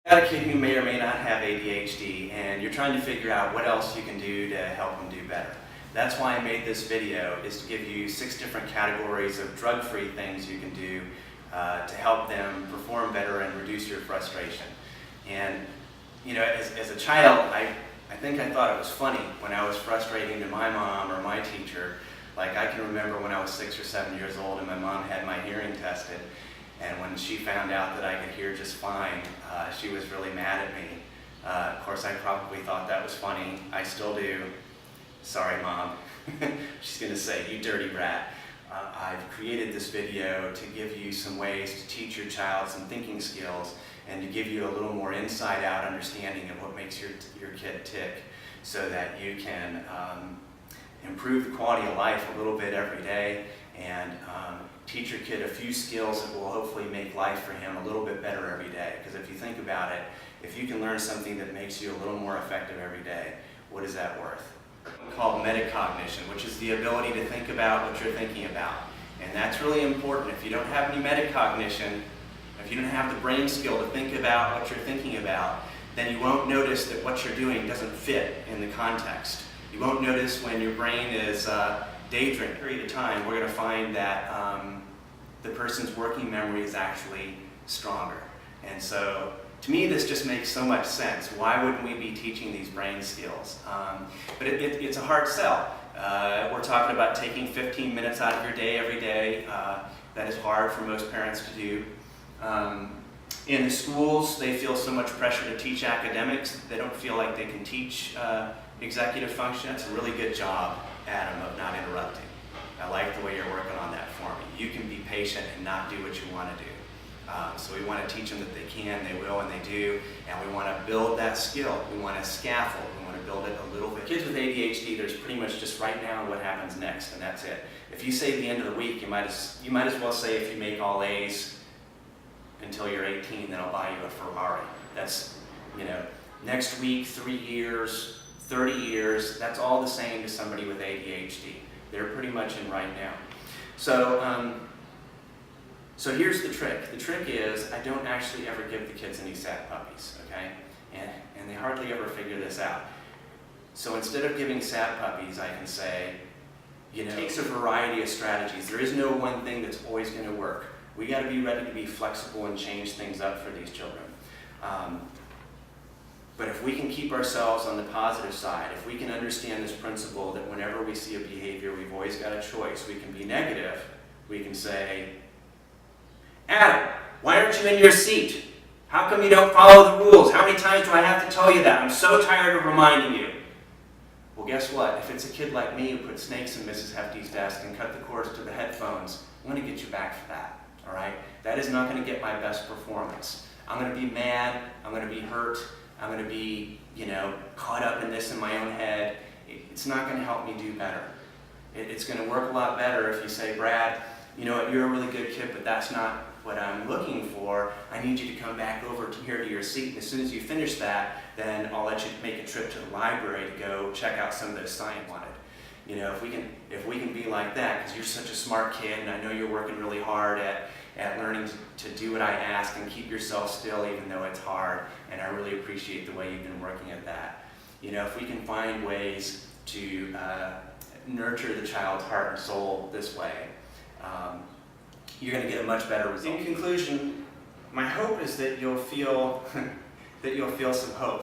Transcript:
Got a kid who may or may not have ADHD, and you're trying to figure out what else you can do to help them do better. That's why I made this video, is to give you 6 different categories of drug-free things you can do to help them perform better and reduce your frustration. And you know, as a child, I think I thought it was funny when I was frustrating to my mom or my teacher. Like, I can remember when I was 6 or 7 years old and my mom had my hearing tested, and when she found out that I could hear just fine, she was really mad at me. Of course, I probably thought that was funny. I still do. Sorry, Mom. She's going to say, "You dirty rat." I've created this video to give you some ways to teach your child some thinking skills and to give you a little more inside-out understanding of what makes your kid tick, so that you can improve the quality of life a little bit every day and teach your kid a few skills that will hopefully make life for him a little bit better every day. Because if you think about it, if you can learn something that makes you a little more effective every day, what is that worth? Called metacognition, which is the ability to think about what you're thinking about. And that's really important. If you don't have any metacognition, if you don't have the brain skill to think about what you're thinking about, then you won't notice that what you're doing doesn't fit in the context. You won't notice when your brain is daydreaming. For a period of time, we're going to find that the person's working memory is actually stronger. And so, to me, this just makes so much sense. Why wouldn't we be teaching these brain skills? But it's a hard sell. We're talking about taking 15 minutes out of your day every day. That is hard for most parents to do. In the schools, they feel so much pressure to teach academics, they don't feel like they can teach executive function. It's a really good job, Adam, of not interrupting. I like the way you're working on that for me. You can be patient and not do what you want to do. So we want to teach them that they can, they will, and they do, and we want to build that skill. We want to scaffold. We want to build it a little bit. Kids with ADHD, there's pretty much just right now what happens next, and that's it. If you say at the end of the week, you might as well say, if you make all A's until you're 18, then I'll buy you a Ferrari. That's, you know, next week, 3 years, 30 years, that's all the same to somebody with ADHD. They're pretty much in right now. So here's the trick. The trick is, I don't actually ever give the kids any sad puppies, okay? And they hardly ever figure this out. So instead of giving sad puppies, I can say, you know, it takes a variety of strategies. There is no one thing that's always going to work. We got to be ready to be flexible and change things up for these children. But if we can keep ourselves on the positive side, if we can understand this principle that whenever we see a behavior, we've always got a choice. We can be negative. We can say, "Adam, why aren't you in your seat? How come you don't follow the rules? How many times do I have to tell you that? I'm so tired of reminding you." Well, guess what? If it's a kid like me who put snakes in Mrs. Hefty's desk and cut the cords to the headphones, I'm going to get you back for that. All right? That is not going to get my best performance. I'm going to be mad. I'm going to be hurt. I'm going to be, you know, caught up in this in my own head. It's not going to help me do better. It's going to work a lot better if you say, "Brad, you know what, you're a really good kid, but that's not what I'm looking for. I need you to come back over to here to your seat, and as soon as you finish that, then I'll let you make a trip to the library to go check out some of those science wanted." You know, if we can be like that, because you're such a smart kid, and I know you're working really hard at learning to do what I ask and keep yourself still even though it's hard, and I really appreciate the way you've been working at that. You know, if we can find ways to nurture the child's heart and soul this way, you're going to get a much better result. In conclusion, my hope is that you'll feel some hope.